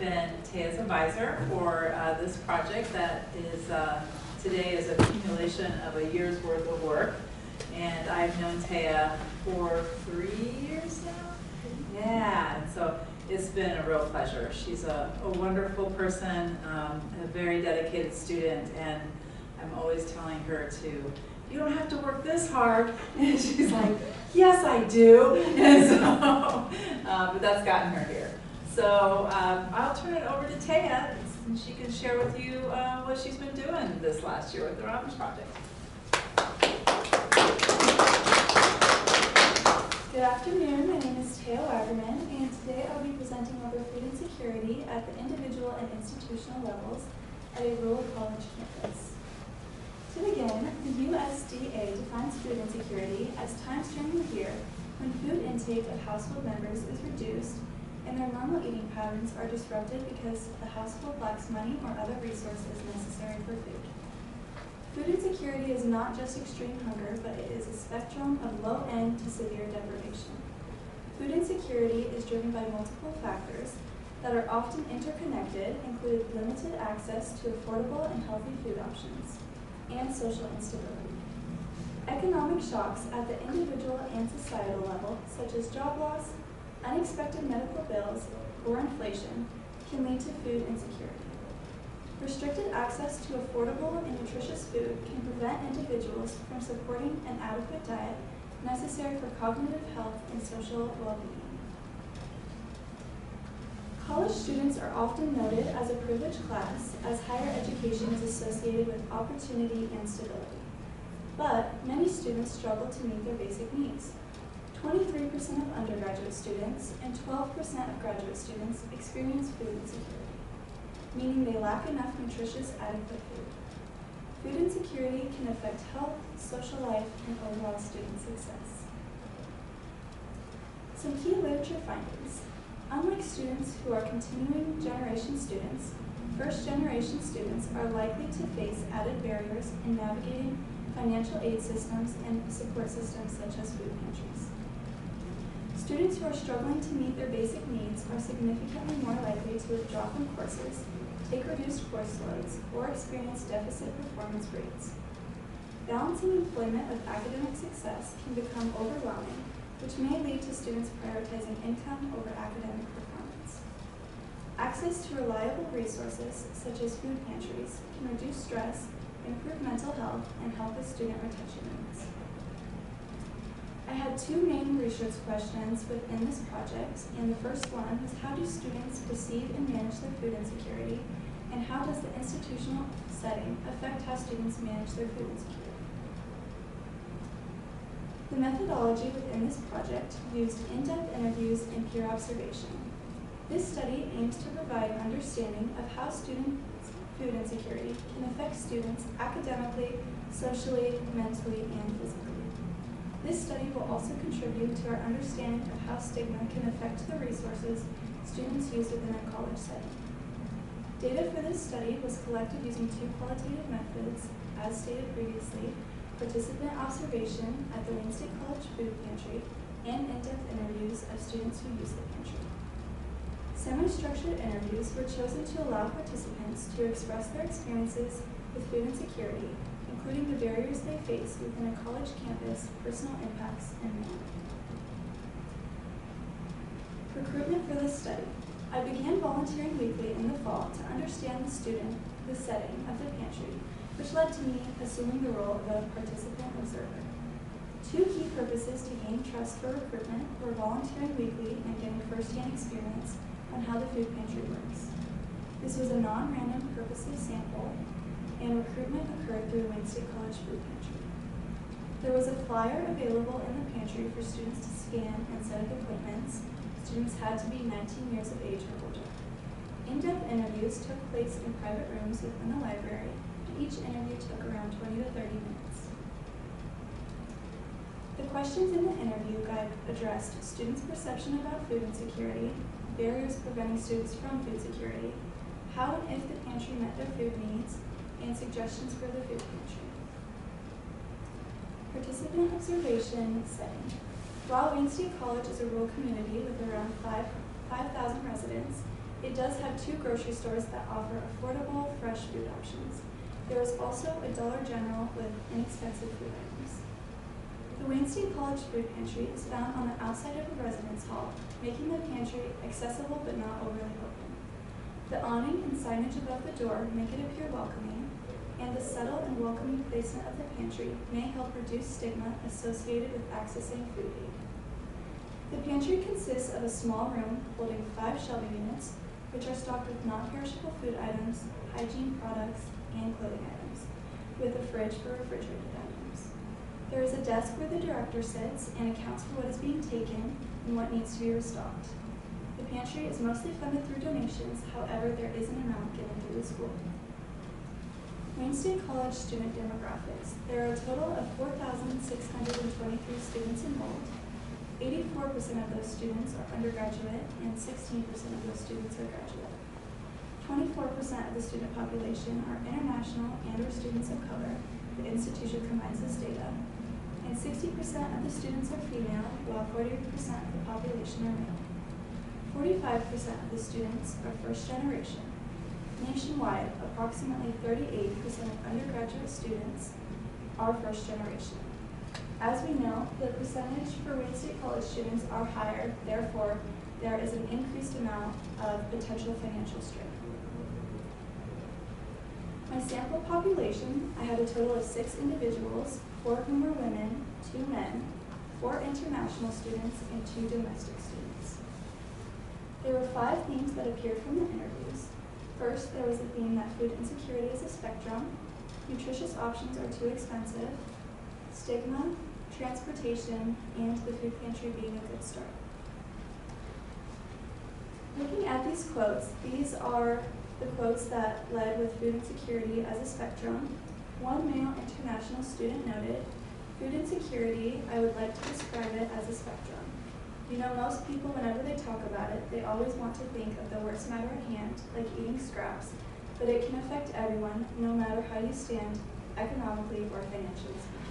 been Taeya's advisor for this project that is today is a accumulation of a year's worth of work. And I've known Taeya for 3 years now. Yeah, and so it's been a real pleasure. She's a wonderful person, a very dedicated student, and I'm always telling her to, you don't have to work this hard. And she's like, yes, I do. And so, but that's gotten her here. So I'll turn it over to Taeya, and she can share with you what she's been doing this last year with the Robbins Project. Good afternoon, my name is Taeya Waggerman, and today I'll be presenting over food insecurity at the individual and institutional levels at a rural college campus. To begin, the USDA defines food insecurity as times during the year when food intake of household members is reduced and their normal eating patterns are disrupted because the household lacks money or other resources necessary for food. Food insecurity is not just extreme hunger, but it is a spectrum of low-end to severe deprivation. Food insecurity is driven by multiple factors that are often interconnected, including limited access to affordable and healthy food options, and social instability. Economic shocks at the individual and societal level, such as job loss, unexpected medical bills, or inflation, can lead to food insecurity. Restricted access to affordable and nutritious food can prevent individuals from supporting an adequate diet necessary for cognitive health and social well-being. College students are often noted as a privileged class as higher education is associated with opportunity and stability. But many students struggle to meet their basic needs. 23% of undergraduate students and 12% of graduate students experience food insecurity, meaning they lack enough nutritious, adequate food. Food insecurity can affect health, social life, and overall student success. Some key literature findings. Unlike students who are continuing generation students, first-generation students are likely to face added barriers in navigating financial aid systems and support systems such as food pantries. Students who are struggling to meet their basic needs are significantly more likely to withdraw from courses, take reduced course loads, or experience deficit performance rates. Balancing employment with academic success can become overwhelming, which may lead to students prioritizing income over academic performance. Access to reliable resources, such as food pantries, can reduce stress, improve mental health, and help with student retention rates. I had two main research questions within this project, and the first one was how do students perceive and manage their food insecurity, and how does the institutional setting affect how students manage their food insecurity? The methodology within this project used in-depth interviews and peer observation. This study aims to provide an understanding of how students' food insecurity can affect students academically, socially, mentally, and physically. This study will also contribute to our understanding of how stigma can affect the resources students use within a college setting. Data for this study was collected using two qualitative methods, as stated previously: participant observation at the Wayne State College Food Pantry and in-depth interviews of students who use the pantry. Semi-structured interviews were chosen to allow participants to express their experiences with food insecurity, including the barriers they face within a college campus, personal impacts, and more. Recruitment for this study. I began volunteering weekly in the fall to understand the setting of the pantry, which led to me assuming the role of a participant observer. Two key purposes to gain trust for recruitment were volunteering weekly and getting first-hand experience on how the food pantry works. This was a non-random purposive sample, and recruitment occurred through the Wayne State College Food Pantry. There was a flyer available in the pantry for students to scan and set up appointments. Students had to be 19 years of age or older. In-depth interviews took place in private rooms within the library, and each interview took around 20 to 30 minutes. The questions in the interview guide addressed students' perception about food insecurity, barriers preventing students from food security, how and if the pantry met their food needs, and suggestions for the food pantry. Participant observation setting. While Wayne State College is a rural community with around 5,000 residents, It does have 2 grocery stores that offer affordable, fresh food options. There is also a Dollar General with inexpensive food items. The Wayne State College Food Pantry is found on the outside of the residence hall, making the pantry accessible but not overly open. The awning and signage above the door make it appear welcoming, and the subtle and welcoming placement of the pantry may help reduce stigma associated with accessing food aid. The pantry consists of a small room holding 5 shelving units, which are stocked with non-perishable food items, hygiene products, and clothing items, with a fridge for refrigerated items. There is a desk where the director sits and accounts for what is being taken and what needs to be restocked. The pantry is mostly funded through donations, however, there is an amount given through the school. Wayne State College student demographics. There are a total of 4,623 students enrolled. 84% of those students are undergraduate and 16% of those students are graduate. 24% of the student population are international and/or students of color. The institution combines this data. And 60% of the students are female, while 40% of the population are male. 45% of the students are first generation. Nationwide, approximately 38% of undergraduate students are first generation. As we know, the percentage for Wayne State College students are higher, therefore, there is an increased amount of potential financial strain. My sample population, I had a total of 6 individuals, 4 of whom were women, 2 men, 4 international students, and 2 domestic students. There were 5 themes that appeared from the interviews. First, there was a theme that food insecurity is a spectrum, nutritious options are too expensive, stigma, transportation, and the food pantry being a good start. Looking at these quotes, these are the quotes that led with food insecurity as a spectrum. One male international student noted, "Food insecurity, I would like to describe it as a spectrum. You know, most people, whenever they talk about it, they always want to think of the worst matter at hand, like eating scraps, but it can affect everyone, no matter how you stand economically or financially speaking."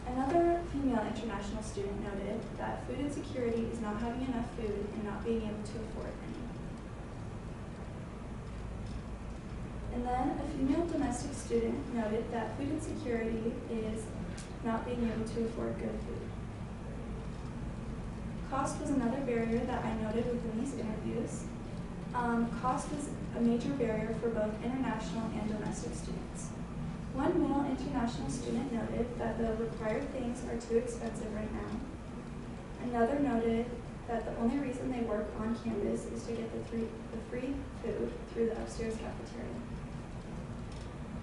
Another female international student noted that food insecurity is not having enough food and not being able to afford any. And then a female domestic student noted that food insecurity is not being able to afford good food. Cost was another barrier that I noted within these interviews. Cost was a major barrier for both international and domestic students. One male international student noted that the required things are too expensive right now. Another noted that the only reason they work on campus is to get the free food through the upstairs cafeteria.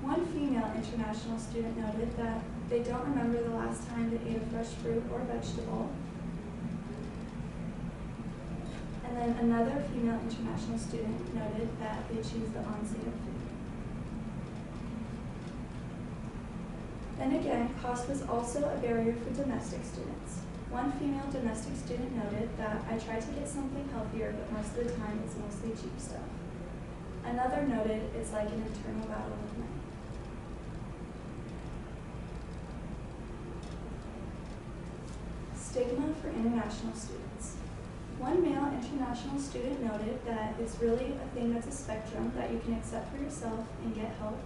One female international student noted that they don't remember the last time they ate a fresh fruit or vegetable. And then another female international student noted that they choose the on-sale food. Then again, cost was also a barrier for domestic students. One female domestic student noted that I tried to get something healthier, but most of the time it's mostly cheap stuff. Another noted it's like an internal battle with money. Stigma for international students. One male international student noted that it's really a thing that's a spectrum that you can accept for yourself and get help.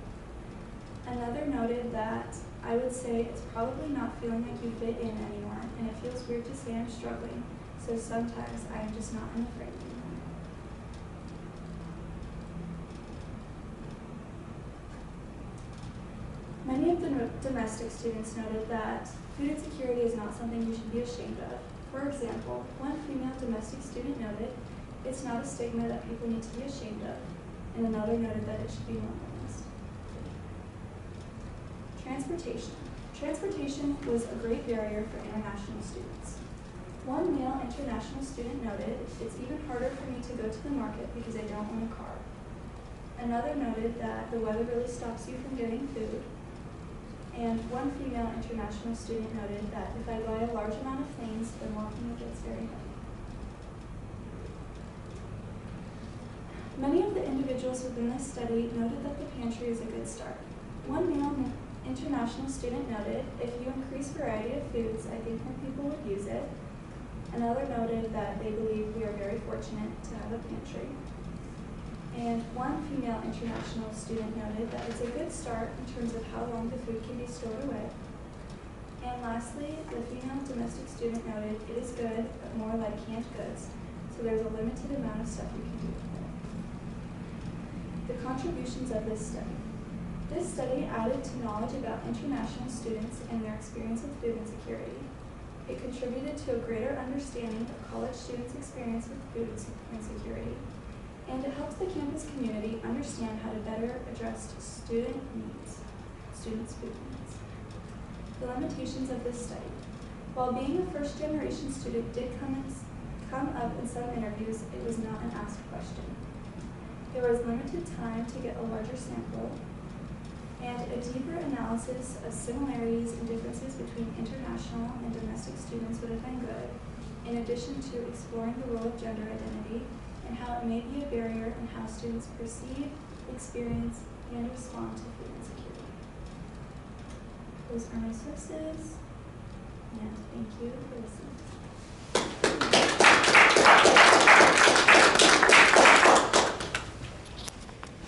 Another noted that I would say it's probably not feeling like you fit in anymore, and it feels weird to say I'm struggling, so sometimes I am just not in the frame anymore. Many of the domestic students noted that food insecurity is not something you should be ashamed of. For example, one female domestic student noted, "It's not a stigma that people need to be ashamed of," and another noted that it should be normalized. Transportation. Transportation was a great barrier for international students. One male international student noted, "It's even harder for me to go to the market because I don't own a car." Another noted that the weather really stops you from getting food. And one female international student noted that if I buy a large amount of things, then walking it gets very heavy. Many of the individuals within this study noted that the pantry is a good start. One male international student noted, "If you increase variety of foods, I think more people would use it." Another noted that they believe we are very fortunate to have a pantry. And one female international student noted that it's a good start in terms of how long the food can be stored away. And lastly, the female domestic student noted it is good, but more like canned goods, so there's a limited amount of stuff you can do with it. The contributions of this study. This study added to knowledge about international students and their experience with food insecurity. It contributed to a greater understanding of college students' experience with food insecurity, and it helps the campus community understand how to better address students' food needs. The limitations of this study. While being a first-generation student did come up in some interviews, it was not an asked question. There was limited time to get a larger sample, and a deeper analysis of similarities and differences between international and domestic students would have been good, in addition to exploring the role of gender identity and how it may be a barrier in how students perceive, experience, and respond to food insecurity. Those are my sources.